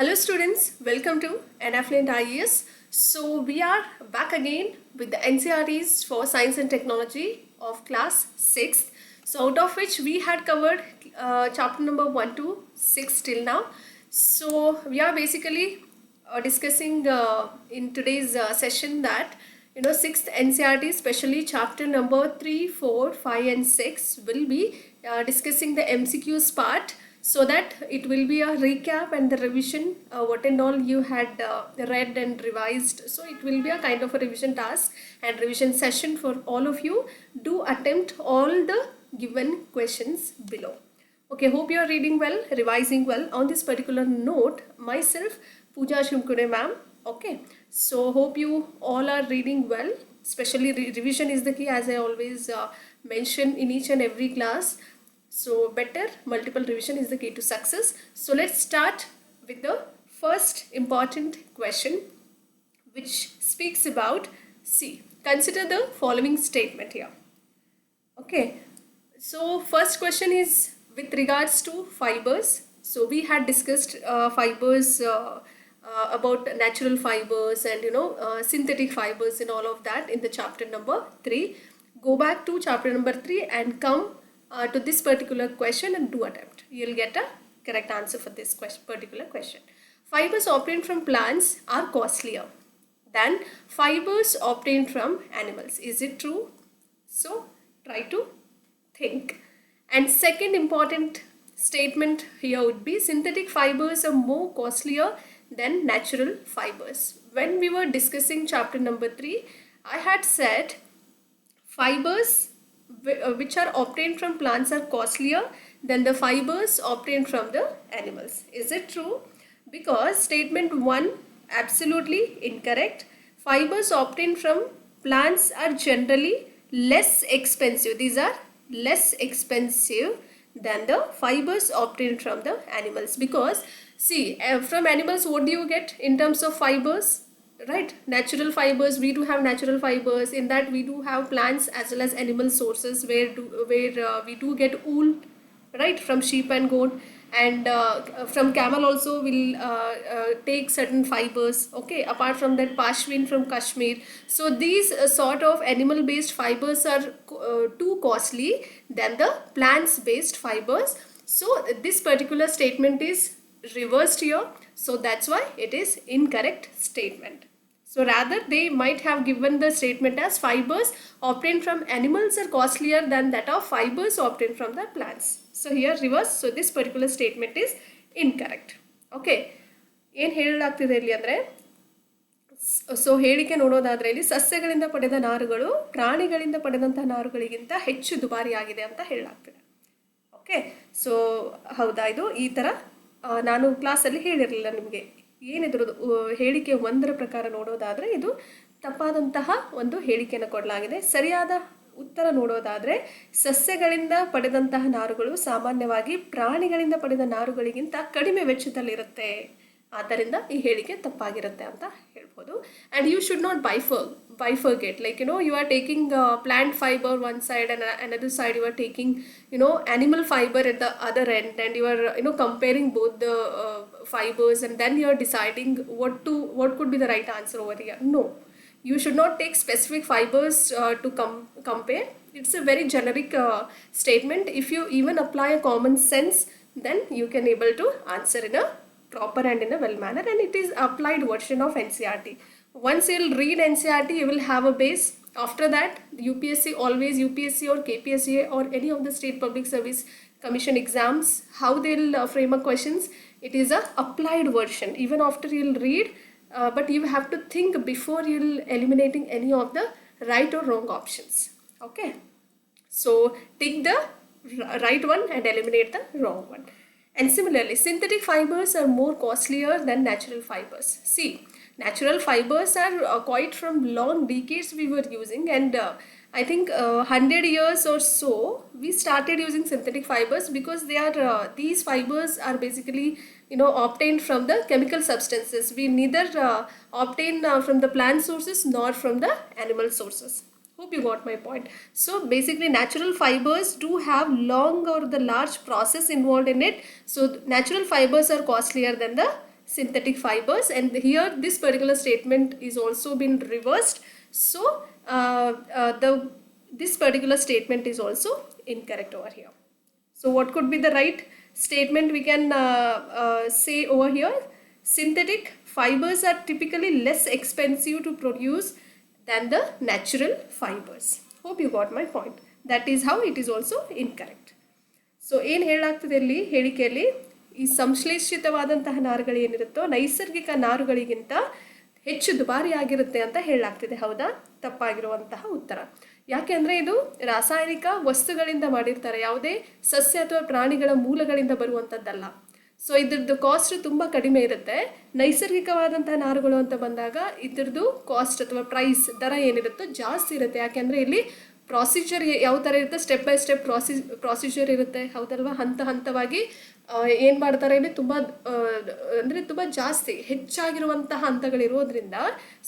Hello students, welcome to NFLint IES. So we are back again with the NCRTs for Science and Technology of class 6th. So out of which we had covered chapter number 1 to 6 till now. So we are basically discussing in today's session that 6th NCRT, especially chapter number 3, 4, 5 and 6 will be discussing the MCQs part, so that it will be a recap and the revision what and all you had read and revised. So it will be a kind of a revision task and revision session for all of you. Do attempt all the given questions below. Okay, hope you are reading well, revising well. On this particular note, myself, Pooja Shumkude ma'am. Okay, so hope you all are reading well. Especially revision is the key, as I always mention in each and every class. So better multiple revision is the key to success. So let's start with the first important question, which speaks about, see, consider the following statement here. Okay, so first question is with regards to fibers. So we had discussed fibers about natural fibers and synthetic fibers and all of that in the chapter number 3. Go back to chapter number 3 and come to this particular question and do attempt. You'll get a correct answer for this particular question. Fibers obtained from plants are costlier than fibers obtained from animals. Is it true? So try to think. And second important statement here would be synthetic fibers are more costlier than natural fibers. When we were discussing chapter number 3, I had said fibers which are obtained from plants are costlier than the fibers obtained from the animals. Is it true? Because statement 1 absolutely incorrect. Fibers obtained from plants are generally less expensive. These are less expensive than the fibers obtained from the animals, because see, from animals what do you get in terms of fibers? Right, natural fibers. We do have natural fibers. In that we do have plants as well as animal sources where we do get wool, right, from sheep and goat, and from camel also will take certain fibers. Okay, apart from that, pashmin from Kashmir. So these sort of animal based fibers are too costly than the plants based fibers. So this particular statement is reversed here. So that's why it is incorrect statement. So rather they might have given the statement as fibers obtained from animals are costlier than that of fibers obtained from the plants. So here reverse. So this particular statement is incorrect. Okay. ಏನು ಹೇಳಲಾಗ್ತಿದೆ ಇಲ್ಲಿ ಅಂದರೆ, so ಹೇಳಿಕೆ ನೋಡೋದಾದರೆ ಇಲ್ಲಿ ಸಸ್ಯಗಳಿಂದ ಪಡೆದ ನಾರುಗಳು ಪ್ರಾಣಿಗಳಿಂದ ಪಡೆದಂತಹ ನಾರುಗಳಿಗಿಂತ ಹೆಚ್ಚು ದುಬಾರಿಯಾಗಿದೆ ಅಂತ ಹೇಳಲಾಗ್ತಿದೆ. ಓಕೆ, ಸೊ ಹೌದಾ, ಇದು ಈ ಥರ ನಾನು ಕ್ಲಾಸಲ್ಲಿ ಹೇಳಿರಲಿಲ್ಲ ನಿಮಗೆ. ಏನಿದ್ರದ್ದು ಹೇಳಿಕೆ 1ರ ಪ್ರಕಾರ ನೋಡೋದಾದರೆ ಇದು ತಪ್ಪಾದಂತಹ ಒಂದು ಹೇಳಿಕೆಯನ್ನು ಕೊಡಲಾಗಿದೆ. ಸರಿಯಾದ ಉತ್ತರ ನೋಡೋದಾದರೆ ಸಸ್ಯಗಳಿಂದ ಪಡೆದಂತಹ ನಾರುಗಳು ಸಾಮಾನ್ಯವಾಗಿ ಪ್ರಾಣಿಗಳಿಂದ ಪಡೆದ ನಾರುಗಳಿಗಿಂತ ಕಡಿಮೆ ವೆಚ್ಚದಲ್ಲಿರುತ್ತೆ. ಆದ್ದರಿಂದ ಈ ಹೇಳಿಕೆ ತಪ್ಪಾಗಿರುತ್ತೆ ಅಂತ ಹೇಳ್ಬೋದು. And you should not bifurcate, like you are taking plant fiber one side and another side you are taking animal fiber at the other end, and you are comparing both the fibers, and then you are deciding what could be the right answer over here. No, you should not take specific fibers to compare. It's a very generic statement. If you even apply a common sense, then you can able to answer in a proper and in a well manner, and it is applied version of NCRT. Once you'll read NCRT, you will have a base. After that, UPSC or KPSC or any of the state public service commission exams, how they'll frame up questions, it is a applied version. Even after you'll read, but you have to think before you'll eliminating any of the right or wrong options. Okay, so take the right one and eliminate the wrong one. And similarly, synthetic fibers are more costlier than natural fibers. See, natural fibers are quite from long decades we were using, and I think 100 years or so we started using synthetic fibers, because they are these fibers are basically obtained from the chemical substances. We neither obtain from the plant sources nor from the animal sources. Hope you got my point. So basically natural fibers do have long or the large process involved in it. So natural fibers are costlier than the synthetic fibers, and here this particular statement is also been reversed. So this particular statement is also incorrect over here. So what could be the right statement we can say over here? Synthetic fibers are typically less expensive to produce than the natural fibers. Hope you got my point. That is how it is also incorrect. So ಏನು ಹೇಳಾಗ್ತದೆ ಇಲ್ಲಿ ಹೇಳಿಕೆಯಲ್ಲಿ, ಈ ಸಂಶ್ಲೇಷಿತವಾದಂತಹ ನಾರುಗಳು ಏನಿರುತ್ತೋ ನೈಸರ್ಗಿಕ ನಾರುಗಳಿಗಿಂತ ಹೆಚ್ಚು ದುಬಾರಿ ಆಗಿರುತ್ತೆ ಅಂತ ಹೇಳಲಾಗ್ತಿದೆ. ಹೌದಾ? ತಪ್ಪಾಗಿರುವಂತಹ ಉತ್ತರ. ಯಾಕೆ ಅಂದರೆ ಇದು ರಾಸಾಯನಿಕ ವಸ್ತುಗಳಿಂದ ಮಾಡಿರ್ತಾರೆ, ಯಾವುದೇ ಸಸ್ಯ ಅಥವಾ ಪ್ರಾಣಿಗಳ ಮೂಲಗಳಿಂದ ಬರುವಂಥದ್ದಲ್ಲ. ಸೊ ಇದ್ರದ್ದು ಕಾಸ್ಟ್ ತುಂಬ ಕಡಿಮೆ ಇರುತ್ತೆ. ನೈಸರ್ಗಿಕವಾದಂತಹ ನಾರುಗಳು ಅಂತ ಬಂದಾಗ ಇದ್ರದ್ದು ಕಾಸ್ಟ್ ಅಥವಾ ಪ್ರೈಸ್ ದರ ಏನಿರುತ್ತೋ ಜಾಸ್ತಿ ಇರುತ್ತೆ. ಯಾಕೆಂದರೆ ಇಲ್ಲಿ ಪ್ರೊಸೀಜರ್ ಯಾವ ಥರ ಇರುತ್ತೆ, ಸ್ಟೆಪ್ ಬೈ ಸ್ಟೆಪ್ ಪ್ರೊಸೀಜರ್ ಇರುತ್ತೆ. ಹೌದಲ್ವಾ? ಹಂತ ಹಂತವಾಗಿ ಏನು ಮಾಡ್ತಾರೆ ಇಲ್ಲಿ ತುಂಬ ಅಂದರೆ ತುಂಬ ಜಾಸ್ತಿ ಹೆಚ್ಚಾಗಿರುವಂತಹ ಹಂತಗಳಿರೋದ್ರಿಂದ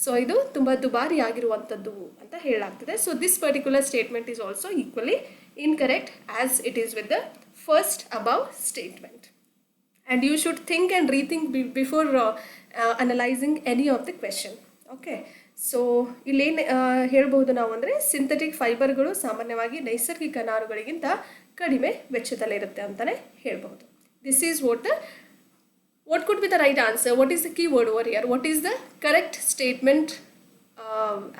ಸೊ ಇದು ತುಂಬ ದುಬಾರಿ ಆಗಿರುವಂಥದ್ದು ಅಂತ ಹೇಳಲಾಗ್ತದೆ. So this particular statement is also equally incorrect as it is with the first above statement. And you should think and rethink before analyzing any of the question. Okay. So ಇಲ್ಲೇನು ಹೇಳ್ಬೋದು ನಾವು ಅಂದರೆ ಸಿಂಥೆಟಿಕ್ ಫೈಬರ್ಗಳು ಸಾಮಾನ್ಯವಾಗಿ ನೈಸರ್ಗಿಕ ನಾರುಗಳಿಗಿಂತ ಕಡಿಮೆ ವೆಚ್ಚದಲ್ಲಿರುತ್ತೆ ಅಂತಲೇ ಹೇಳ್ಬೋದು. This is what could be the right answer? What is the key word over here? What is the correct statement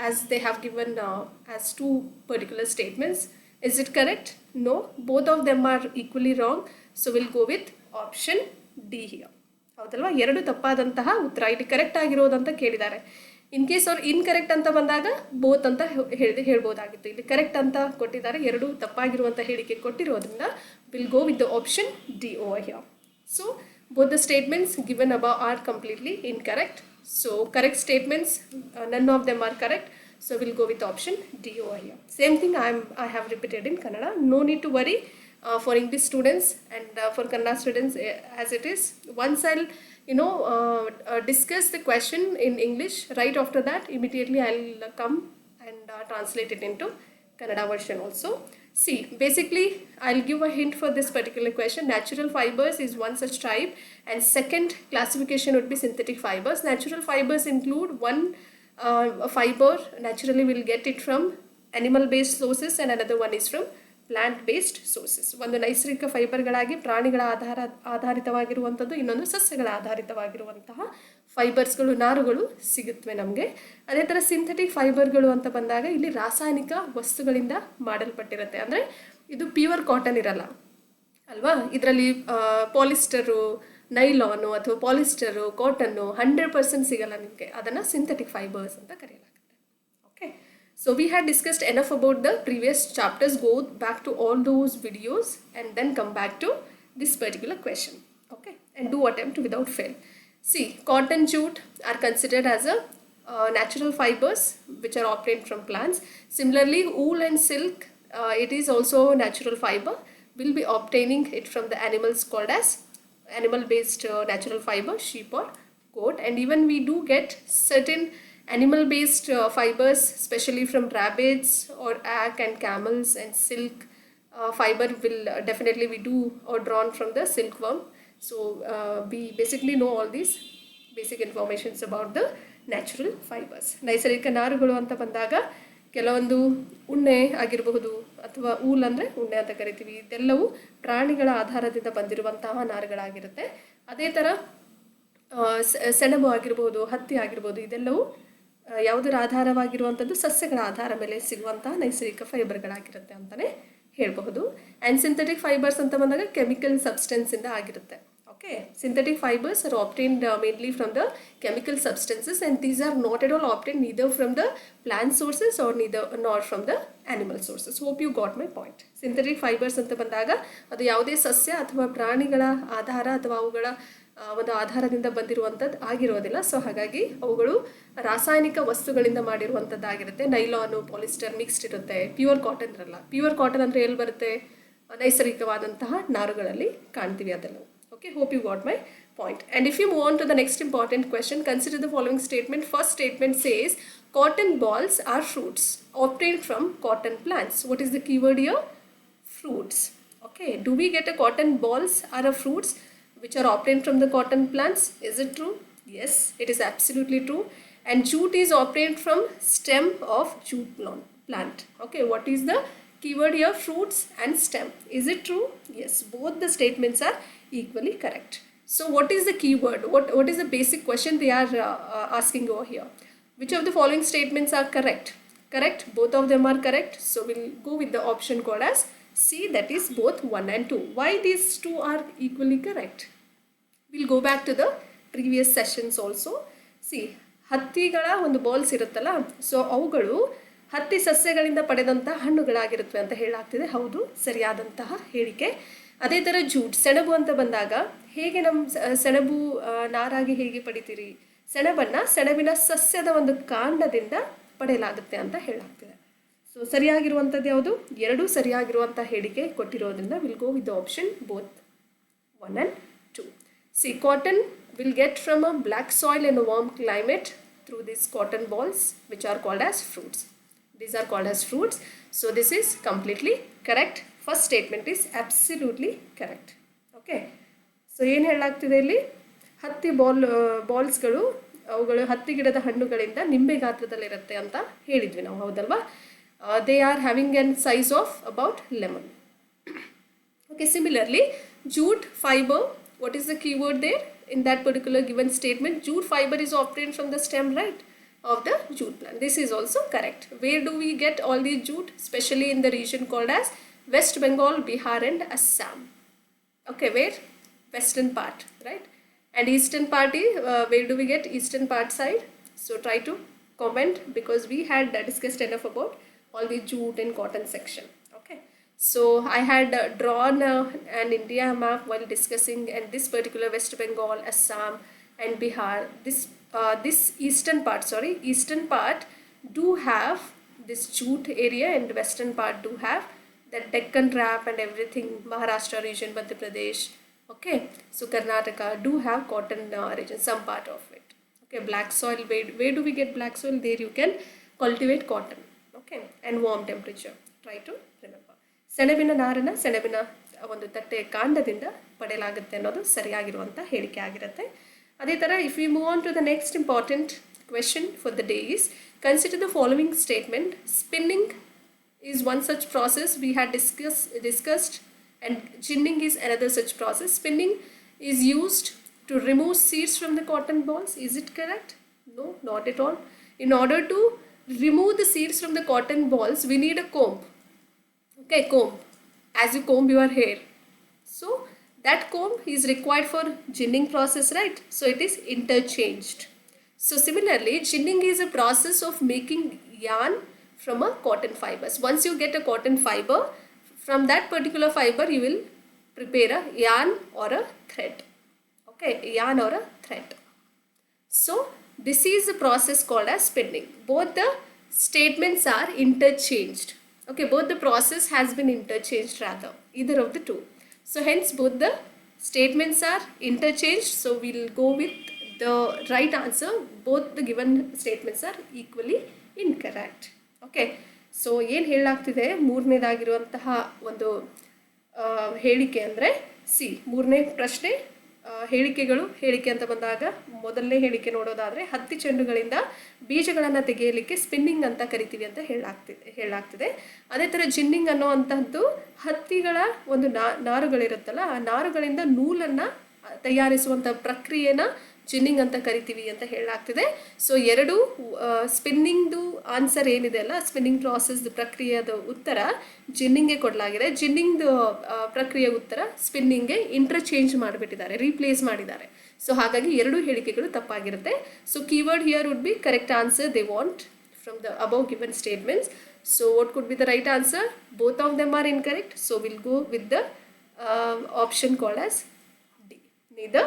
as they have given as two particular statements? Is it correct? No. Both of them are equally wrong. So we'll go with option D here. ಹೌದಲ್ವಾ? ಎರಡು ತಪ್ಪಾದಂತಹ ಉತ್ತರ ಇಲ್ಲಿ correct ಆಗಿರೋದಂತ ಕೇಳಿದ್ದಾರೆ. In case ಅವ್ರು incorrect ಅಂತ ಬಂದಾಗ both ಅಂತ ಹೇಳ್ಬೋದಾಗಿತ್ತು. ಇಲ್ಲಿ ಕರೆಕ್ಟ್ ಅಂತ ಕೊಟ್ಟಿದ್ದಾರೆ, ಎರಡು ತಪ್ಪಾಗಿರುವಂಥ ಹೇಳಿಕೆ ಕೊಟ್ಟಿರೋದ್ರಿಂದ will go with the option D over here. So both the statements given above are completely incorrect. So correct statements, none of them are correct. So we'll go with option D over here. Same thing I have repeated in Kannada. No need to worry for English students and for Kannada students as it is. Once I'll discuss the question in English, right after that immediately I'll come and translate it into Kannada version also. See, basically I'll give a hint for this particular question. Natural fibers is one such type, and second classification would be synthetic fibers. Natural fibers include one fiber naturally will get it from animal based sources and another one is from plant based sources. ಒಂದು ನೈಸರ್ಗಿಕ ಫೈಬರ್ಗಳಾಗಿ ಪ್ರಾಣಿಗಳ ಆಧಾರಿತವಾಗಿರುವಂಥದ್ದು, ಇನ್ನೊಂದು ಸಸ್ಯಗಳ ಆಧಾರಿತವಾಗಿರುವಂತಹ ಫೈಬರ್ಸ್ಗಳು, ನಾರುಗಳು ಸಿಗುತ್ತವೆ ನಮಗೆ. ಅದೇ ಥರ ಸಿಂಥೆಟಿಕ್ ಫೈಬರ್ಗಳು ಅಂತ ಬಂದಾಗ ಇಲ್ಲಿ ರಾಸಾಯನಿಕ ವಸ್ತುಗಳಿಂದ ಮಾಡಲ್ಪಟ್ಟಿರುತ್ತೆ. ಅಂದರೆ ಇದು ಪ್ಯೂರ್ ಕಾಟನ್ ಇರಲ್ಲ ಅಲ್ವಾ? ಇದರಲ್ಲಿ ಪಾಲಿಸ್ಟರು, ನೈಲಾನು ಅಥವಾ ಪಾಲಿಸ್ಟರು, ಕಾಟನ್ನು 100% ಸಿಗಲ್ಲ ನಿಮಗೆ. ಅದನ್ನು ಸಿಂಥೆಟಿಕ್ ಫೈಬರ್ಸ್ ಅಂತ ಕರೆಯಲಾಗುತ್ತೆ. Okay, so we had discussed enough about the previous chapters. Go back to all those videos and then come back to this particular question. Okay, and do attempt without fail. C, cotton, jute are considered as a natural fibers which are obtained from plants. Similarly, wool and silk, it is also natural fiber. We'll be obtaining it from the animals called as animal based natural fiber, sheep or goat. And even we do get certain animal based fibers, especially from rabbits or yak and camels. And silk fiber will definitely we do or drawn from the silkworm. So we basically know all these basic informations about the natural fibers. ನೈಸರ್ಗಿಕ ನಾರುಗಳು ಅಂತ ಬಂದಾಗ ಕೆಲವೊಂದು ಉಣ್ಣೆ ಆಗಿರಬಹುದು ಅಥವಾ wool ಅಂದರೆ ಉಣ್ಣೆ ಅಂತ ಕರಿತೀವಿ. ಇದೆಲ್ಲವೂ ಪ್ರಾಣಿಗಳ ಆಧಾರದಿಂದ ಬಂದಿರುವಂತಹ ನಾರುಗಳಾಗಿರುತ್ತೆ. ಅದೇ ಥರ ಸೆಣಬು ಆಗಿರ್ಬೋದು, ಹತ್ತಿ ಆಗಿರ್ಬೋದು, ಇದೆಲ್ಲವೂ ಯಾವುದರ ಆಧಾರವಾಗಿರುವಂಥದ್ದು ಸಸ್ಯಗಳ ಆಧಾರ ಮೇಲೆ ಸಿಗುವಂತಹ ನೈಸರ್ಗಿಕ ಫೈಬರ್ಗಳಾಗಿರುತ್ತೆ ಅಂತಲೇ ಹೇಳಬಹುದು. ಆ್ಯಂಡ್ ಸಿಂಥೆಟಿಕ್ ಫೈಬರ್ಸ್ ಅಂತ ಬಂದಾಗ ಕೆಮಿಕಲ್ ಸಬ್ಸ್ಟೆನ್ಸಿಂದ ಆಗಿರುತ್ತೆ. Okay, synthetic fibers are obtained mainly from the chemical substances, and these are not at all obtained neither from the plant sources or nor from the animal sources. Hope you got my point. Synthetic fibers ಅಂತ ಬಂದಾಗ ಅದು ಯಾವುದೇ ಸಸ್ಯ ಅಥವಾ ಪ್ರಾಣಿಗಳ ಆಧಾರ ಅಥವಾ ಅವುಗಳ ಒಂದು ಆಧಾರದಿಂದ ಬಂದಿರುವಂಥದ್ದು ಆಗಿರೋದಿಲ್ಲ. ಸೊ ಹಾಗಾಗಿ ಅವುಗಳು ರಾಸಾಯನಿಕ ವಸ್ತುಗಳಿಂದ ಮಾಡಿರುವಂಥದ್ದಾಗಿರುತ್ತೆ. ನೈಲಾನು, ಪಾಲಿಸ್ಟರ್ ಮಿಕ್ಸ್ಡ್ ಇರುತ್ತೆ. ಪ್ಯೂರ್ ಕಾಟನ್ ಇರಲ್ಲ. ಪ್ಯೂರ್ ಕಾಟನ್ ಅಂದರೆ ಎಲ್ಲಿ ಬರುತ್ತೆ? ನೈಸರ್ಗಿಕವಾದಂತಹ ನಾರುಗಳಲ್ಲಿ ಕಾಣ್ತೀವಿ ಅದೆಲ್ಲವೂ. Okay, hope you got my point. And if you move on to the next important question, consider the following statement. First statement says cotton balls are fruits obtained from cotton plants. What is the keyword here? Fruits. Okay, do we get a cotton balls are a fruits? which are obtained from the cotton plants. Is it true? Yes, it is absolutely true. And jute is obtained from stem of jute plant. Okay, what is the keyword here? Fruits and stem. Is it true? Yes, both the statements are equally correct. So what is the keyword? What is the basic question they are asking over here? Which of the following statements are correct? Correct, both of them are correct. So we'll go with the option called as C, that is both 1 and 2. Why these two are equally correct? We'll go back to the previous sessions also. See, ಹತ್ತಿಗಳ ಒಂದು balls ಇರುತ್ತಲ್ಲ, so ಅವುಗಳು ಹತ್ತಿ ಸಸ್ಯಗಳಿಂದ ಪಡೆದಂತಹ ಹಣ್ಣುಗಳಾಗಿರುತ್ತವೆ ಅಂತ ಹೇಳಲಾಗ್ತಿದೆ. ಹೌದು, ಸರಿಯಾದಂತಹ ಹೇಳಿಕೆ. ಅದೇ ಥರ ಜೂಟ್, ಸೆಣಬು ಅಂತ ಬಂದಾಗ ಹೇಗೆ ನಮ್ಮ ಸೆಣಬು ನಾರಾಗಿ ಹೇಗೆ ಪಡಿತೀರಿ? ಸೆಣಬಿನ ಸಸ್ಯದ ಒಂದು ಕಾಂಡದಿಂದ ಪಡೆಯಲಾಗುತ್ತೆ ಅಂತ ಹೇಳಲಾಗ್ತಿದೆ. ಸೊ ಸರಿಯಾಗಿರುವಂಥದ್ದು ಯಾವುದು? ಎರಡೂ ಸರಿಯಾಗಿರುವಂಥ ಹೇಳಿಕೆ ಕೊಟ್ಟಿರೋದ್ರಿಂದ will go with the option both 1 and 2. See, cotton will get from a black soil and a warm climate through these cotton balls, which are called as fruits. These are called as fruits. So this is completely correct. First statement is absolutely correct. Okay. So ಏನು ಹೇಳಲಾಗ್ತಿದೆ ಇಲ್ಲಿ? ಹತ್ತಿ ಬಾಲ್ಸ್ಗಳು ಅವುಗಳು ಹತ್ತಿ ಗಿಡದ ಹಣ್ಣುಗಳಿಂದ ನಿಂಬೆ ಗಾತ್ರದಲ್ಲಿರುತ್ತೆ ಅಂತ ಹೇಳಿದ್ವಿ ನಾವು, ಹೌದಲ್ವಾ? They are having N size of about lemon. Okay, similarly, jute fiber, what is the keyword there in that particular given statement? Jute fiber is obtained from the stem, right, of the jute plant. This is also correct. Where do we get all these jute? Especially in the region called as West Bengal, Bihar and Assam. Okay, where? Western part, right? And eastern part is, where do we get eastern part side? So try to comment, because we had discussed enough about all the jute and cotton section. Okay. So I had drawn an India map while discussing, and this particular West Bengal, Assam and Bihar, this eastern part do have this jute area, and western part do have that Deccan Trap and everything, Maharashtra region, Madhya Pradesh. Okay, so Karnataka do have cotton region, some part of it. Okay, black soil, where do we get black soil? There you can cultivate cotton. Okay, and warm temperature. Try to remember. ಸೆಣಬಿನ ನಾರನ್ನು ಸೆಣಬಿನ ಒಂದು ತಟ್ಟೆ ಕಾಂಡದಿಂದ ಪಡೆಯಲಾಗುತ್ತೆ ಅನ್ನೋದು ಸರಿಯಾಗಿರುವಂಥ ಹೇಳಿಕೆ ಆಗಿರುತ್ತೆ. ಅದೇ ಥರ if we move on to the next important question for the day is, consider the following statement. Spinning is one such process we had discussed, and ginning is another such process. Spinning is used to remove seeds from the cotton balls. Is it correct? No, not at all. In order to remove the seeds from the cotton balls, we need a comb. Okay, comb, as you comb your hair. So that comb is required for ginning process, right? So it is interchanged. So similarly, ginning is a process of making yarn from a cotton fibers. Once you get a cotton fiber, from that particular fiber you will prepare a yarn or a thread. Okay, yarn or a thread. So this is a process called as spinning. Both the statements are interchanged. Okay, both the process has been interchanged rather, either of the two. So hence both the statements are interchanged. So we will go with the right answer. Both the given statements are equally incorrect. Okay. So ಏನು ಹೇಳಲಾಗ್ತಿದೆ, ಮೂರನೇದಾಗಿರುವಂತಹ ಒಂದು ಹೇಳಿಕೆ ಅಂದರೆ C, ಮೂರನೇ ಪ್ರಶ್ನೆ ಹೇಳಿಕೆ ಅಂತ ಬಂದಾಗ ಮೊದಲನೇ ಹೇಳಿಕೆ ನೋಡೋದಾದರೆ, ಹತ್ತಿ ಚೆಂಡುಗಳಿಂದ ಬೀಜಗಳನ್ನು ತೆಗೆಯಲಿಕ್ಕೆ ಸ್ಪಿನ್ನಿಂಗ್ ಅಂತ ಕರಿತೀವಿ ಅಂತ ಹೇಳಲಾಗ್ತಿದೆ. ಅದೇ ಥರ ಜಿನ್ನಿಂಗ್ ಅನ್ನೋ ಅಂತಹದ್ದು ಹತ್ತಿಗಳ ಒಂದು ನಾರುಗಳಿರುತ್ತಲ್ಲ, ಆ ನಾರುಗಳಿಂದ ನೂಲನ್ನು ತಯಾರಿಸುವಂಥ ಪ್ರಕ್ರಿಯೆನ ಜಿನ್ನಿಂಗ್ ಅಂತ ಕರಿತೀವಿ ಅಂತ ಹೇಳಲಾಗ್ತಿದೆ. ಸೊ ಎರಡು ಸ್ಪಿನ್ನಿಂಗ್ದು ಆನ್ಸರ್ ಏನಿದೆ ಅಲ್ಲ, ಸ್ಪಿನ್ನಿಂಗ್ ಪ್ರಾಸೆಸ್ ಪ್ರಕ್ರಿಯೆಯ ಉತ್ತರ ಜಿನ್ನಿಂಗ್ಗೆ ಕೊಡಲಾಗಿದೆ. ಜಿನ್ನಿಂಗ್ದು ಪ್ರಕ್ರಿಯೆ ಉತ್ತರ ಸ್ಪಿನ್ನಿಂಗ್ಗೆ ಇಂಟರ್ಚೇಂಜ್ ಮಾಡಿಬಿಟ್ಟಿದ್ದಾರೆ, ರೀಪ್ಲೇಸ್ ಮಾಡಿದ್ದಾರೆ. ಸೊ ಹಾಗಾಗಿ ಎರಡೂ ಹೇಳಿಕೆಗಳು ತಪ್ಪಾಗಿರುತ್ತೆ. So keyword here would be correct answer they want from the above given statements. So what could be the right answer? Both of them are incorrect. So will go with the option called as D, neither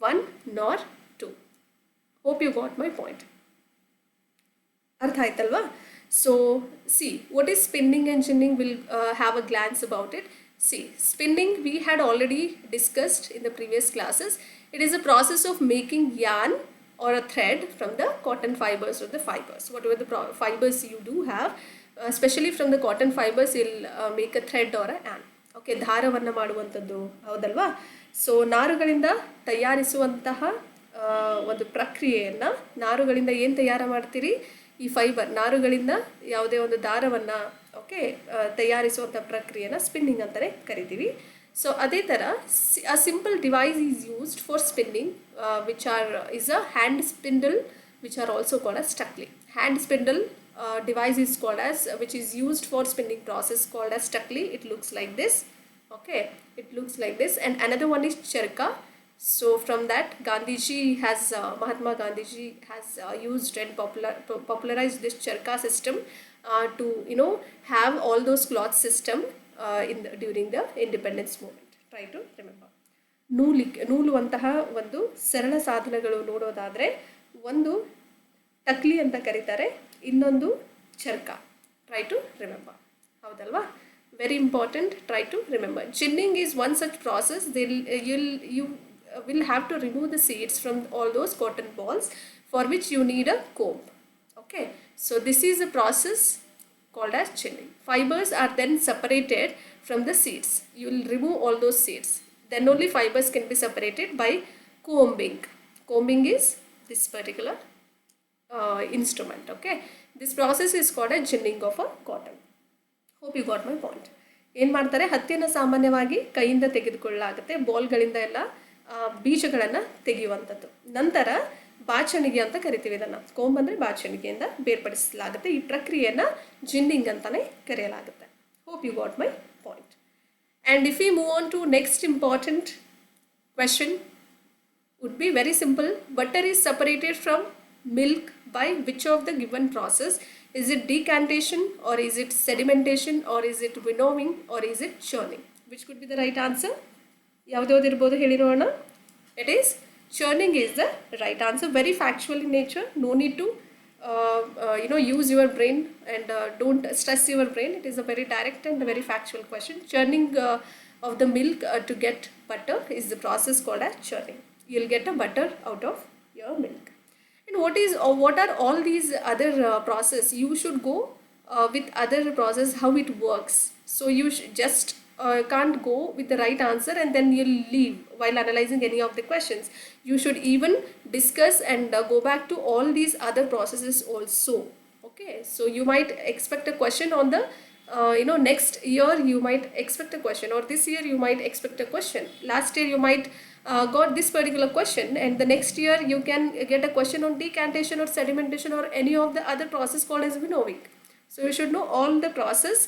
1 nor 2. Hope you got my point. ಅರ್ಥ ಆಯ್ತಲ್ವಾ? So C, what is spinning and ginning? We'll have a glance about it. See, spinning we had already discussed in the previous classes. It is a process of making yarn or a thread from the cotton fibers or the fibers. Whatever the fibers you do have, especially from the cotton fibers, you'll make a thread or a yarn. Okay, ದಾರವನ್ನು ಮಾಡುವಂಥದ್ದು, ಹೌದಲ್ವಾ? So ನಾರುಗಳಿಂದ ತಯಾರಿಸುವಂತಹ ಒಂದು ಪ್ರಕ್ರಿಯೆಯನ್ನು, ನಾರುಗಳಿಂದ ಏನು ತಯಾರು ಮಾಡ್ತೀರಿ, ಈ ಫೈಬರ್ ನಾರುಗಳಿಂದ ಯಾವುದೇ ಒಂದು ದಾರವನ್ನು ಓಕೆ ತಯಾರಿಸುವಂಥ ಪ್ರಕ್ರಿಯೆನ ಸ್ಪಿನ್ನಿಂಗ್ ಅಂತಲೇ ಕರಿತೀವಿ. ಸೊ ಅದೇ ಥರ a simple device is used for spinning which are is a hand spindle which are also called as stuckly. Hand spindle device is called as which is used for spinning process called as stuckly. It looks like this. Okay, it looks like this. And another one is charka. So from that, Gandhiji has Mahatma Gandhiji has used and popularized this charka system to have all those cloth system during the independence movement. Try to remember. ನೂಲುವಂತಹ ಒಂದು ಸರಳ ಸಾಧನಗಳು ನೋಡೋದಾದರೆ ಒಂದು ಟಕ್ಲಿ ಅಂತ ಕರೀತಾರೆ, ಇನ್ನೊಂದು ಚರ್ಕ. ಟ್ರೈ ಟು ರಿಮೆಂಬರ್, ಹೌದಲ್ವಾ? Very important, try to remember. Ginning is one such process. You will have to remove the seeds from all those cotton balls, for which you need a comb. Okay, so this is a process called as chinning. Fibers are then separated from the seeds. You will remove all those seeds. Then only fibers can be separated by combing. Combing is this particular instrument. Okay, this process is called a ginning of a cotton. Hope you got my point. ಏನು ಮಾಡ್ತಾರೆ, ಹತ್ತಿಯನ್ನು ಸಾಮಾನ್ಯವಾಗಿ ಕೈಯಿಂದ ತೆಗೆದುಕೊಳ್ಳಲಾಗುತ್ತೆ, ಬಾಲ್ಗಳಿಂದ ಎಲ್ಲ ಬೀಜಗಳನ್ನು ತೆಗೆಯುವಂಥದ್ದು. ನಂತರ ಬಾಚಣಿಗೆ ಅಂತ ಕರಿತೀವಿ ಇದನ್ನು. ಕೋಂಬ್ ಅಂದರೆ ಬಾಚಣಿಗೆಯಿಂದ ಬೇರ್ಪಡಿಸಲಾಗುತ್ತೆ. ಈ ಪ್ರಕ್ರಿಯೆಯನ್ನು ಜಿನ್ನಿಂಗ್ ಅಂತಲೇ ಕರೆಯಲಾಗುತ್ತೆ. Hope you got my point. And if you move on to next important question would be very simple. Butter is separated from milk by which of the given process? Is it decantation, or is it sedimentation, or is it winnowing, or is it churning? Which could be the right answer? ಯಾವುದಿರ್ಬೋದು ಹೇಳಿ ನೋಡೋಣ. It is churning is the right answer. Very factual in nature. No need to use your brain and don't stress your brain. It is a very direct and very factual question. Churning of the milk to get butter is the process called as churning. You'll get a butter out of your milk. And what are all these other process? You should go with other process how it works. So you just can't go with the right answer and then you'll leave while analyzing any of the questions. You should even discuss and go back to all these other processes also. Okay, so you might expect a question on the next year you might expect a question, or this year you might expect a question. Last year you might got this particular question, and the next year you can get a question on decantation or sedimentation or any of the other process called as winnowing. So you should know all the process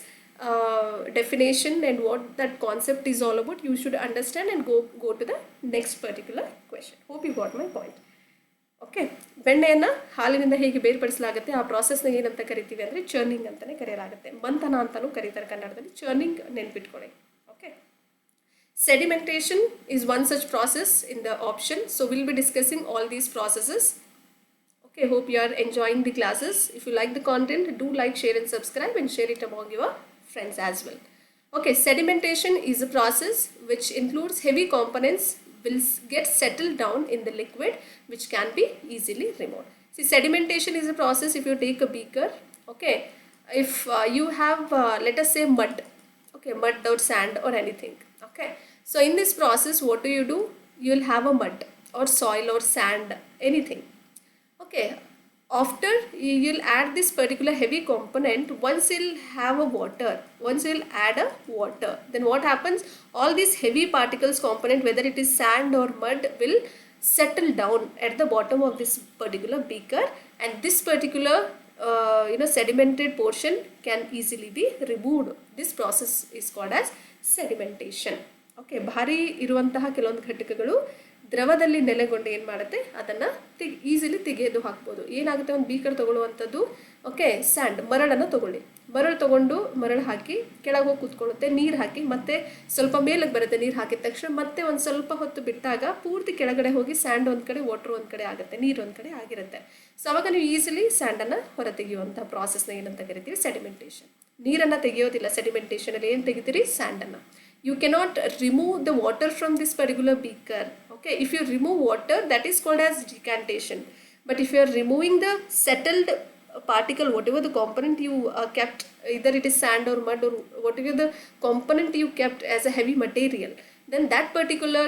definition and what that concept is all about. You should understand and go to the next particular question. Hope you got my point. Okay, ಬೆಣ್ಣೆಯನ್ನು ಹಾಲಿನಿಂದ ಹೇಗೆ ಬೇರ್ಪಡಿಸಲಾಗುತ್ತೆ, ಆ ಪ್ರಾಸೆಸ್ನ ಏನಂತ ಕರಿತೀವಿ ಅಂದರೆ churning ಅಂತಲೇ ಕರೆಯಲಾಗುತ್ತೆ. ಮಂಥನ ಅಂತಲೂ ಕರೀತಾರೆ ಕನ್ನಡದಲ್ಲಿ. ಚರ್ನಿಂಗ್ ನೆನ್ಪಿಟ್ಕೊಳ್ಳಿ. Okay, sedimentation is one such process in the option. So we'll be discussing all these processes. Okay, hope you are enjoying the classes. If you like the content, do like, share and subscribe and share it among your friends as well. Okay, sedimentation is a process which includes heavy components will get settled down in the liquid which can be easily removed. See, sedimentation is a process. If you take a beaker, okay, if you have let us say mud, okay, mud or sand or anything, okay, so in this process what do? You'll have a mud or soil or sand, anything. Okay, after you'll add this particular heavy component, once you'll have a water, once you'll add a water, then what happens, all these heavy particles component, whether it is sand or mud, will settle down at the bottom of this particular beaker, and this particular sedimented portion can easily be removed. This process is called as sedimentation. Okay, ಭಾರಿ ಇರುವಂತಹ ಕೆಲವೊಂದು ಘಟಕಗಳು ದ್ರವದಲ್ಲಿ ನೆಲೆಗೊಂಡು ಏನು ಮಾಡುತ್ತೆ, ಅದನ್ನು easily ತೆಗೆದು ಹಾಕ್ಬೋದು. ಏನಾಗುತ್ತೆ, ಒಂದು ಬೀಕರ್ ತೊಗೊಳ್ಳುವಂಥದ್ದು, ಓಕೆ, ಸ್ಯಾಂಡ್ ಮರಳನ್ನು ತೊಗೊಳ್ಳಿ, ಮರಳು ಹಾಕಿ ಕೆಳಗೆ ಹೋಗಿ ಕೂತ್ಕೊಳ್ಳುತ್ತೆ, ನೀರು ಹಾಕಿ ಮತ್ತೆ ಸ್ವಲ್ಪ ಮೇಲಕ್ಕೆ ಬರುತ್ತೆ, ನೀರು ಹಾಕಿದ ತಕ್ಷಣ ಮತ್ತೆ ಒಂದು ಸ್ವಲ್ಪ ಹೊತ್ತು ಬಿಟ್ಟಾಗ ಪೂರ್ತಿ ಕೆಳಗಡೆ ಹೋಗಿ ಸ್ಯಾಂಡ್ ಒಂದು ಕಡೆ, ವಾಟರ್ ಒಂದು ಕಡೆ ಆಗುತ್ತೆ, ನೀರು ಒಂದು ಕಡೆ ಆಗಿರುತ್ತೆ. ಸೊ ಅವಾಗ ನೀವು ಈಸಿಲಿ ಸ್ಯಾಂಡನ್ನು ಹೊರ ತೆಗೆಯುವಂಥ ಪ್ರಾಸೆಸ್ನ ಏನಂತ ಕರಿತೀವಿ, ಸೆಡಿಮೆಂಟೇಷನ್. ನೀರನ್ನು ತೆಗೆಯೋದಿಲ್ಲ ಸೆಡಿಮೆಂಟೇಷನಲ್ಲಿ, ಏನು ತೆಗಿತೀರಿ, ಸ್ಯಾಂಡನ್ನು. You cannot remove the water from this particular beaker. Okay, if you remove water, that is called as decantation. But if you are removing the settled particle, whatever the component you kept, either it is sand or mud or whatever the component you kept as a heavy material, then that particular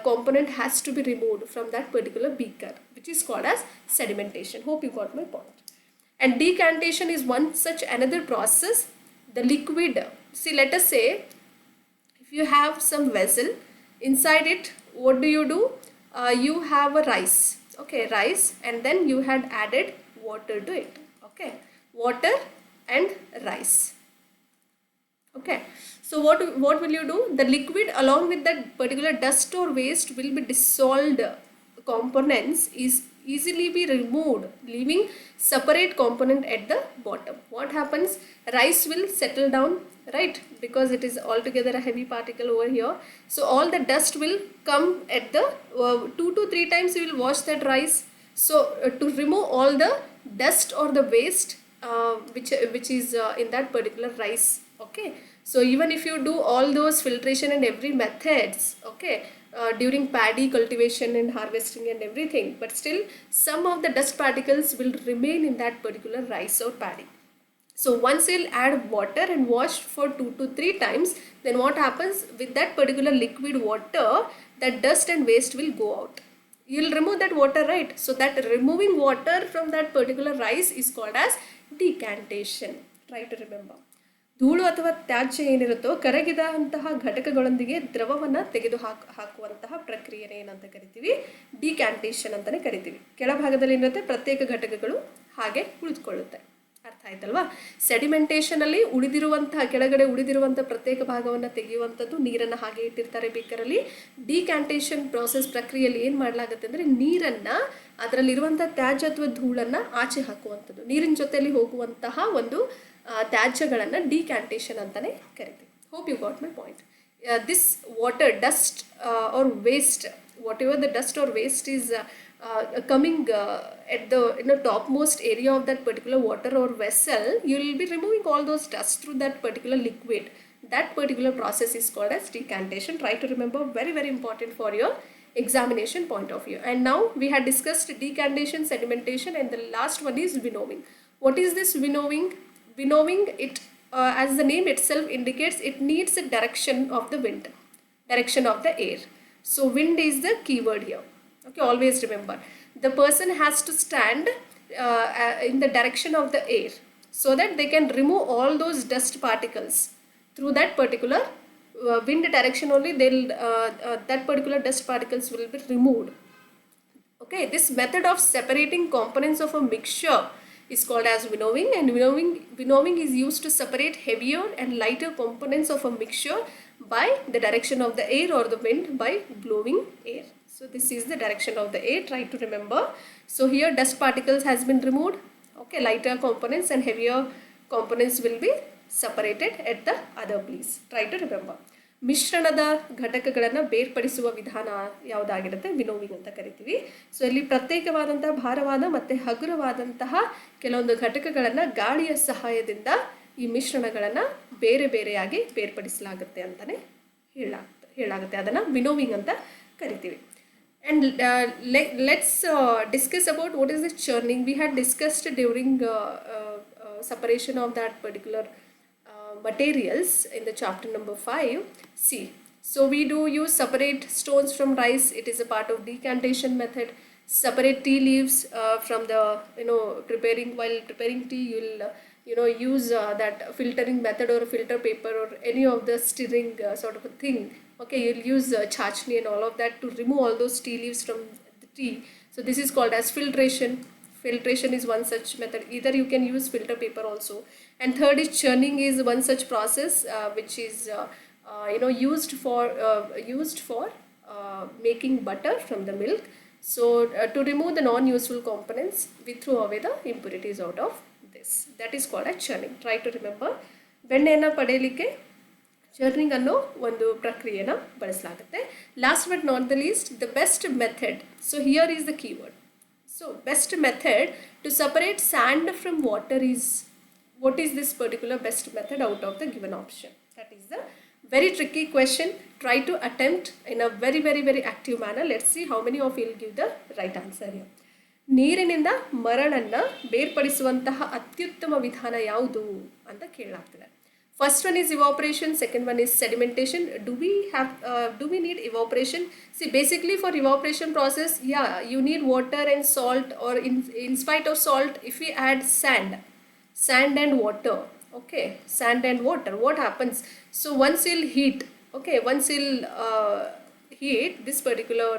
component has to be removed from that particular beaker, which is called as sedimentation. Hope you got my point. And decantation is one such another process. The liquid, see, let us say if you have some vessel, inside it, what do? You have a rice, okay, rice, and then you had added water to it, okay, water and rice, okay. So what will you do? The liquid along with that particular dust or waste will be dissolved components is easily be removed, leaving separate component at the bottom. What happens? Rice will settle down, right, because it is altogether a heavy particle over here. So all the dust will come at the 2 to 3 times you will wash that rice. So to remove all the dust or the waste which is in that particular rice, okay. So even if you do all those filtration and every methods, okay, during paddy cultivation and harvesting and everything, but still some of the dust particles will remain in that particular rice or paddy. So once you'll add water and wash for 2 to 3 times, then what happens with that particular liquid water, that dust and waste will go out. You'll remove that water, right? So that removing water from that particular rice is called as decantation. Try to remember. ಧೂಳು ಅಥವಾ ತ್ಯಾಜ್ಯ ಏನಿರುತ್ತೋ ಕರಗಿದಂತಹ ಘಟಕಗಳೊಂದಿಗೆ ದ್ರವವನ್ನು ತೆಗೆದು ಹಾಕುವಂತಹ ಪ್ರಕ್ರಿಯೆನೇ ಏನಂತ ಕರಿತೀವಿ? ಡಿಕ್ಯಾಂಟೇಷನ್ ಅಂತಲೇ ಕರಿತೀವಿ. ಕೆಳಭಾಗದಲ್ಲಿ ಏನಿರುತ್ತೆ, ಪ್ರತ್ಯೇಕ ಘಟಕಗಳು ಹಾಗೆ ಉಳಿದುಕೊಳ್ಳುತ್ತೆ. ಅರ್ಥ ಆಯ್ತಲ್ವಾ? ಸೆಡಿಮೆಂಟೇಷನಲ್ಲಿ ಉಳಿದಿರುವಂತಹ ಕೆಳಗಡೆ ಉಳಿದಿರುವಂಥ ಪ್ರತ್ಯೇಕ ಭಾಗವನ್ನು ತೆಗೆಯುವಂಥದ್ದು, ನೀರನ್ನು ಹಾಗೆ ಇಟ್ಟಿರ್ತಾರೆ ಬೇಕರಲ್ಲಿ. ಡಿಕ್ಯಾಂಟೇಷನ್ ಪ್ರಾಸೆಸ್ ಪ್ರಕ್ರಿಯೆಯಲ್ಲಿ ಏನು ಮಾಡಲಾಗುತ್ತೆ ಅಂದರೆ ನೀರನ್ನು, ಅದರಲ್ಲಿರುವಂಥ ತ್ಯಾಜ್ಯ ಅಥವಾ ಧೂಳನ್ನು ಆಚೆ ಹಾಕುವಂಥದ್ದು, ನೀರಿನ ಜೊತೆಯಲ್ಲಿ ಹೋಗುವಂತಹ ಒಂದು ತ್ಯಾಜ್ಯಗಳನ್ನು ಡಿಕ್ಯಾಂಟೇಷನ್ ಅಂತಲೇ ಕರಿತೀವಿ. Hope you got my point. This water, dust or waste, whatever the dust or waste is coming at the topmost area of that particular water or vessel, you will be removing all those dust through that particular liquid. That particular process is called as decantation. Try to remember, very very important for your examination point of view. And now we had discussed decantation, sedimentation, and the last one is winnowing. What is this winnowing? Winnowing, it as the name itself indicates, it needs a direction of the wind, direction of the air. So wind is the keyword here, okay. Always remember, the person has to stand in the direction of the air so that they can remove all those dust particles through that particular wind direction. Only they'll that particular dust particles will be removed, okay. This method of separating components of a mixture is called as winnowing, and winnowing is used to separate heavier and lighter components of a mixture by the direction of the air or the wind by blowing air. So this is the direction of the air. Try to remember. So here dust particles has been removed, okay. Lighter components and heavier components will be separated at the other place. Try to remember. ಮಿಶ್ರಣದ ಘಟಕಗಳನ್ನು ಬೇರ್ಪಡಿಸುವ ವಿಧಾನ ಯಾವುದಾಗಿರುತ್ತೆ? ವಿನೋವಿಂಗ್ ಅಂತ ಕರಿತೀವಿ. So ಇಲ್ಲಿ ಪ್ರತ್ಯೇಕವಾದಂಥ ಭಾರವಾದ ಮತ್ತು ಹಗುರವಾದಂತಹ ಕೆಲವೊಂದು ಘಟಕಗಳನ್ನು ಗಾಳಿಯ ಸಹಾಯದಿಂದ ಈ ಮಿಶ್ರಣಗಳನ್ನು ಬೇರೆ ಬೇರೆಯಾಗಿ ಬೇರ್ಪಡಿಸಲಾಗುತ್ತೆ ಅಂತಲೇ ಹೇಳಲಾಗುತ್ತೆ. ಅದನ್ನು ವಿನೋವಿಂಗ್ ಅಂತ ಕರಿತೀವಿ. And let's discuss about what is the churning. We had discussed during separation of that particular materials in the chapter number 5. See, so we do use separate stones from rice. It is a part of decantation method. Separate tea leaves from the while preparing tea, you'll use that filtering method or filter paper or any of the stirring sort of a thing, okay. You'll use chachni and all of that to remove all those tea leaves from the tea. So this is called as filtration. Filtration is one such method. Either you can use filter paper also. And third is churning, is one such process which is used for making butter from the milk. So to remove the non-useful components, we throw away the impurities out of this. That is called as churning. Try to remember. ಬೆಣ್ಣೆಯನ್ನು ಪಡೆಯಲಿಕ್ಕೆ churning ಅನ್ನೋ ಒಂದು ಪ್ರಕ್ರಿಯೆನ ಬಳಸಲಾಗುತ್ತೆ. Last but not the least, the best method. So here is the keyword. So best method to separate sand from water is, what is this particular best method out of the given option? That is the very tricky question. Try to attempt in a very very very active manner. Let's see how many of you will give the right answer here. ನೀರಿನಿಂದ ಮರಳನ್ನು ಬೇರ್ಪಡಿಸುವಂತಹ ಅತ್ಯುತ್ತಮ ವಿಧಾನ ಯಾವುದು ಅಂತ ಕೇಳಲಾಗ್ತದೆ. First one is evaporation, second one is sedimentation. Do we need evaporation? See, basically for evaporation process, yeah, you need water and salt, or in spite of salt, if we add sand and water, okay, sand and water, what happens? So once you'll heat, okay, once you'll heat this particular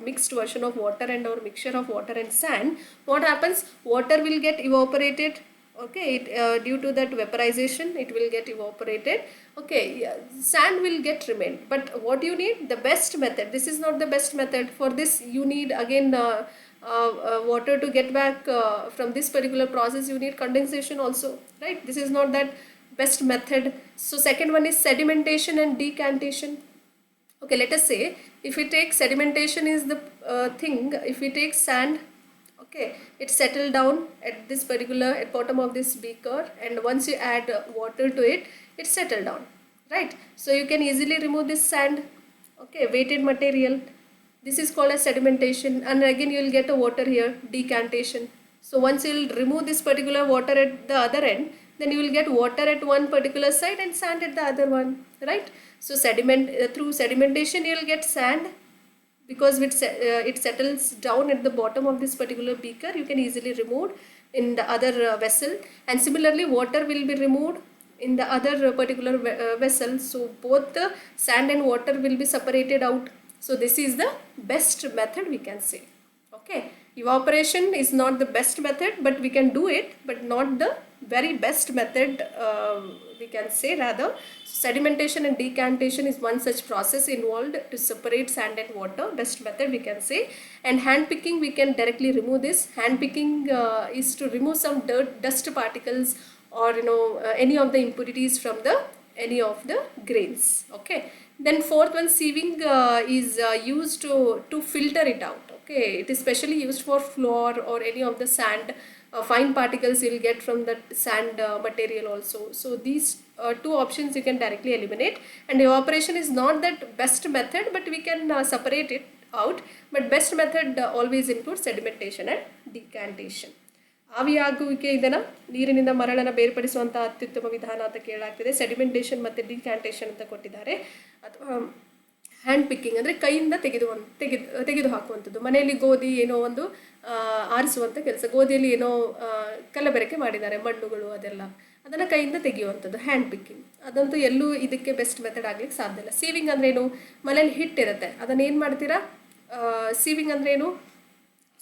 mixed version of water and or mixture of water and sand, what happens? Water will get evaporated, okay, due to that vaporization it will get evaporated, okay, yeah, sand will get remain. But what you need, the best method, this is not the best method. For this you need again water to get back from this particular process, you need condensation also, right? This is not that best method. So second one is sedimentation and decantation. Okay, let us say if we take sedimentation is the thing, if we take sand, okay, it settle down at this particular at bottom of this beaker, and once you add water to it, it settle down, right? So you can easily remove this sand, okay, weighted material. This is called as sedimentation, and again you will get a water here, decantation. So once you will remove this particular water at the other end, then you will get water at one particular side and sand at the other one, right? So through sedimentation you will get sand, because it settles down at the bottom of this particular beaker, you can easily remove in the other vessel, and similarly water will be removed in the other particular vessel. So both the sand and water will be separated out. So this is the best method, we can say. Okay, evaporation is not the best method, but we can do it, but not the very best method, we can say rather. Sedimentation and decantation is one such process involved to separate sand and water, best method we can say. And hand picking, we can directly remove this. Hand picking is to remove some dust particles, or any of the impurities from any of the grains. Okay, then fourth one, sieving is used to filter it out. Okay, it is specially used for floor or any of the sand fine particles you will get from the sand material also. So these two options you can directly eliminate, and evaporation is not that best method, but we can separate it out. But best method always includes sedimentation and decantation. ಆವಿಯಾಗುವಿಕೆ ಇದನ್ನು ನೀರಿನಿಂದ ಮರಳನ್ನು ಬೇರ್ಪಡಿಸುವಂಥ ಅತ್ಯುತ್ತಮ ವಿಧಾನ ಅಂತ ಕೇಳಲಾಗ್ತಿದೆ. Sedimentation ಮತ್ತು ಡಿಕ್ಯಾಂಟೇಷನ್ ಅಂತ ಕೊಟ್ಟಿದ್ದಾರೆ. ಅಥವಾ ಹ್ಯಾಂಡ್ ಪಿಕ್ಕಿಂಗ್ ಅಂದರೆ ಕೈಯಿಂದ ತೆಗೆದು ಹಾಕುವಂಥದ್ದು. ಮನೆಯಲ್ಲಿ ಗೋಧಿ ಏನೋ ಒಂದು ಆರಿಸುವಂಥ ಕೆಲಸ, ಗೋಧಿಯಲ್ಲಿ ಏನೋ ಕಲಬೆರಕೆ ಮಾಡಿದ್ದಾರೆ, ಮಣ್ಣುಗಳು ಅದೆಲ್ಲ, ಅದನ್ನು ಕೈಯಿಂದ ತೆಗೆಯುವಂಥದ್ದು ಹ್ಯಾಂಡ್ ಪಿಕ್ಕಿಂಗ್. ಅದಂತೂ ಎಲ್ಲೂ ಇದಕ್ಕೆ ಬೆಸ್ಟ್ ಮೆಥಡ್ ಆಗ್ಲಿಕ್ಕೆ ಸಾಧ್ಯ ಇಲ್ಲ. ಸೀವಿಂಗ್ ಅಂದ್ರೇನು, ಮನೇಲಿ ಹಿಟ್ಟಿರುತ್ತೆ, ಅದನ್ನು ಏನು ಮಾಡ್ತೀರಾ, ಸೀವಿಂಗ್ ಅಂದ್ರೇನು,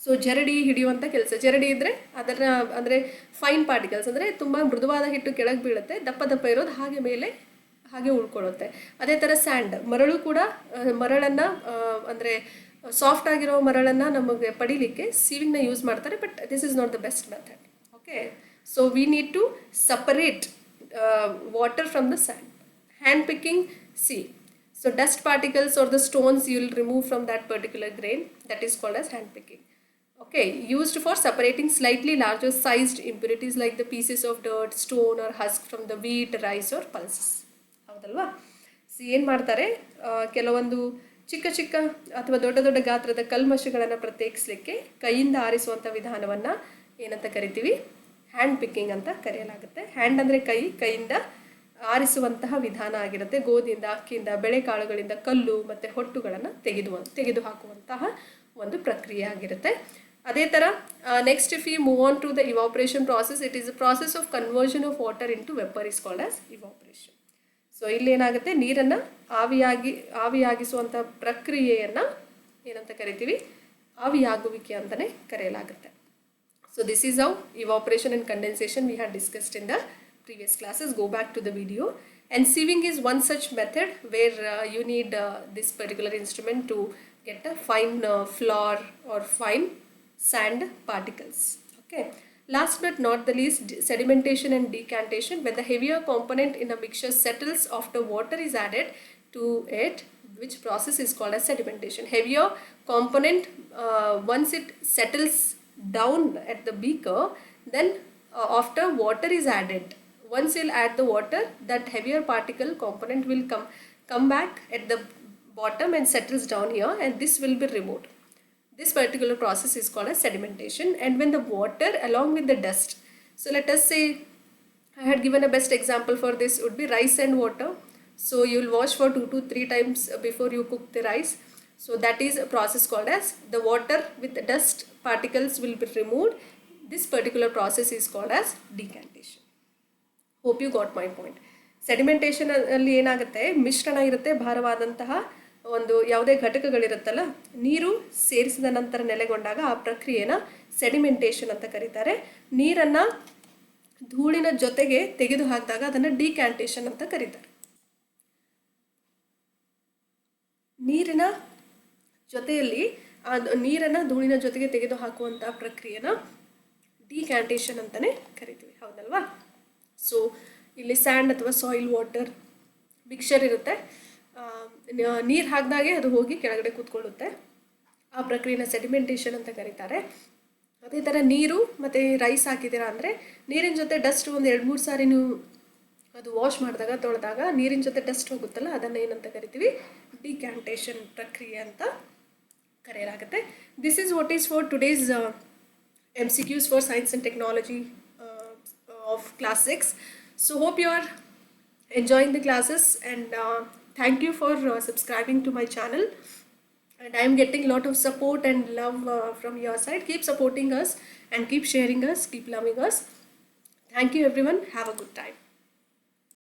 ಸೊ ಜರಡಿ ಹಿಡಿಯುವಂಥ ಕೆಲಸ. ಜರಡಿ ಇದ್ದರೆ ಅದರ ಅಂದರೆ ಫೈನ್ ಪಾರ್ಟಿಕಲ್ಸ್, ಅಂದರೆ ತುಂಬ ಮೃದುವಾದ ಹಿಟ್ಟು ಕೆಳಗೆ ಬೀಳುತ್ತೆ, ದಪ್ಪ ದಪ್ಪ ಇರೋದು ಹಾಗೆ ಮೇಲೆ ಹಾಗೆ ಉಳ್ಕೊಳ್ಳುತ್ತೆ. ಅದೇ ಥರ ಸ್ಯಾಂಡ್, ಮರಳು ಕೂಡ ಮರಳನ್ನು ಅಂದರೆ ಸಾಫ್ಟ್ ಆಗಿರೋ ಮರಳನ್ನು ನಮಗೆ ಪಡಿಲಿಕ್ಕೆ ಸೀವಿಂಗ್ನ ಯೂಸ್ ಮಾಡ್ತಾರೆ, but this is not the best method. Okay, so we need to separate water from the sand. Hand picking, see, so dust particles or the stones you will remove from that particular grain, that is called as hand picking. Okay, used for separating slightly larger sized impurities like the pieces of dirt, stone or husk from the wheat, rice or pulses. ಹೌದಲ್ವಾ? C ಏನು ಮಾಡ್ತಾರೆ, ಕೆಲವೊಂದು ಚಿಕ್ಕ ಚಿಕ್ಕ ಅಥವಾ ದೊಡ್ಡ ದೊಡ್ಡ ಗಾತ್ರದ ಕಲ್ಮಶಗಳನ್ನು ಪ್ರತ್ಯೇಕಿಸಲಿಕ್ಕೆ ಕೈಯಿಂದ ಆರಿಸುವಂಥ ವಿಧಾನವನ್ನು ಏನಂತ ಕರಿತೀವಿ, ಹ್ಯಾಂಡ್ ಪಿಕ್ಕಿಂಗ್ ಅಂತ ಕರೆಯಲಾಗುತ್ತೆ. ಹ್ಯಾಂಡ್ ಅಂದರೆ ಕೈಯಿಂದ ಆರಿಸುವಂತಹ ವಿಧಾನ ಆಗಿರುತ್ತೆ. ಗೋಧಿಯಿಂದ, ಅಕ್ಕಿಯಿಂದ, ಬೆಳೆಕಾಳುಗಳಿಂದ ಕಲ್ಲು ಮತ್ತು ಹೊಟ್ಟುಗಳನ್ನು ತೆಗೆದು ಹಾಕುವಂತಹ ಒಂದು ಪ್ರಕ್ರಿಯೆ ಆಗಿರುತ್ತೆ. ಅದೇ ಥರ next if you move on to the evaporation process, it is a process of conversion of water into vapour is called as evaporation. So ಇಲ್ಲೇನಾಗುತ್ತೆ, ನೀರನ್ನು ಆವಿಯಾಗಿಸುವಂಥ ಪ್ರಕ್ರಿಯೆಯನ್ನು ಏನಂತ ಕರಿತೀವಿ, ಆವಿಯಾಗುವಿಕೆ ಅಂತಲೇ ಕರೆಯಲಾಗುತ್ತೆ. So this is how evaporation and condensation we have discussed in the previous classes. Go back to the video. And sieving is one such method where you need this particular instrument to get a fine flour or fine sand particles. Okay, last but not the least, sedimentation and decantation, when the heavier component in a mixture settles after water is added to it, which process is called as sedimentation. Heavier component, once it settles down at the beaker, then after water is added, once you'll add the water, that heavier particle component will come back at the bottom and settles down here, and this will be removed. This particular process is called as sedimentation. And when the water along with the dust, so let us say I had given a best example for this would be rice and water. So you will wash for 2 to 3 times before you cook the rice. So that is a process called as the water with the dust particles will be removed. This particular process is called as decantation. Hope you got my point. Sedimentation ಅಲ್ಲಿ ಏನಾಗುತ್ತೆ, ಮಿಶ್ರಣ ಇರುತ್ತೆ, ಭಾರವಾದಂತಹ ಒಂದು ಯಾವುದೇ ಘಟಕಗಳಿರುತ್ತಲ್ಲ, ನೀರು ಸೇರಿಸಿದ ನಂತರ ನೆಲೆಗೊಂಡಾಗ ಆ ಪ್ರಕ್ರಿಯೆನ ಸೆಡಿಮೆಂಟೇಷನ್ ಅಂತ ಕರೀತಾರೆ. ನೀರನ್ನು ಧೂಳಿನ ಜೊತೆಗೆ ತೆಗೆದು ಹಾಕಿದಾಗ ಅದನ್ನು ಡಿಕ್ಯಾಂಟೇಷನ್ ಅಂತ ಕರೀತಾರೆ. ನೀರಿನ ಜೊತೆಯಲ್ಲಿ ನೀರನ್ನು ಧೂಳಿನ ಜೊತೆಗೆ ತೆಗೆದು ಹಾಕುವಂಥ ಪ್ರಕ್ರಿಯೆನ ಡಿಕ್ಯಾಂಟೇಷನ್ ಅಂತಲೇ ಕರಿತೀವಿ, ಹೌದಲ್ವಾ? ಸೊ ಇಲ್ಲಿ ಸ್ಯಾಂಡ್ ಅಥವಾ ಸಾಯಿಲ್ ವಾಟರ್ ಮಿಕ್ಸರ್ ಇರುತ್ತೆ, ನೀರು ಹಾಕಿದಾಗೆ ಅದು ಹೋಗಿ ಕೆಳಗಡೆ ಕೂತ್ಕೊಳ್ಳುತ್ತೆ, ಆ ಪ್ರಕ್ರಿಯೆನ ಸೆಡಿಮೆಂಟೇಷನ್ ಅಂತ ಕರೀತಾರೆ. ಅದೇ ಥರ ನೀರು ಮತ್ತು ರೈಸ್ ಹಾಕಿದ್ದೀರಾ ಅಂದರೆ ನೀರಿನ ಜೊತೆ ಡಸ್ಟ್ ಒಂದು 2-3 ಸಾರಿ ನೀವು ಅದು ವಾಶ್ ಮಾಡಿದಾಗ ತೊಳೆದಾಗ ನೀರಿನ ಜೊತೆ ಡಸ್ಟ್ ಹೋಗುತ್ತಲ್ಲ, ಅದನ್ನು ಏನಂತ ಕರಿತೀವಿ, ಡಿಕ್ಯಾಂಟೇಷನ್ ಪ್ರಕ್ರಿಯೆ ಅಂತ ಕರೆಯಲಾಗುತ್ತೆ. This is what is for today's MCQs for Science and Technology of Class 6. So hope you are enjoying the classes, and thank you for subscribing to my channel. And I am getting a lot of support and love from your side. Keep supporting us and keep sharing us, keep loving us. Thank you everyone. Have a good time.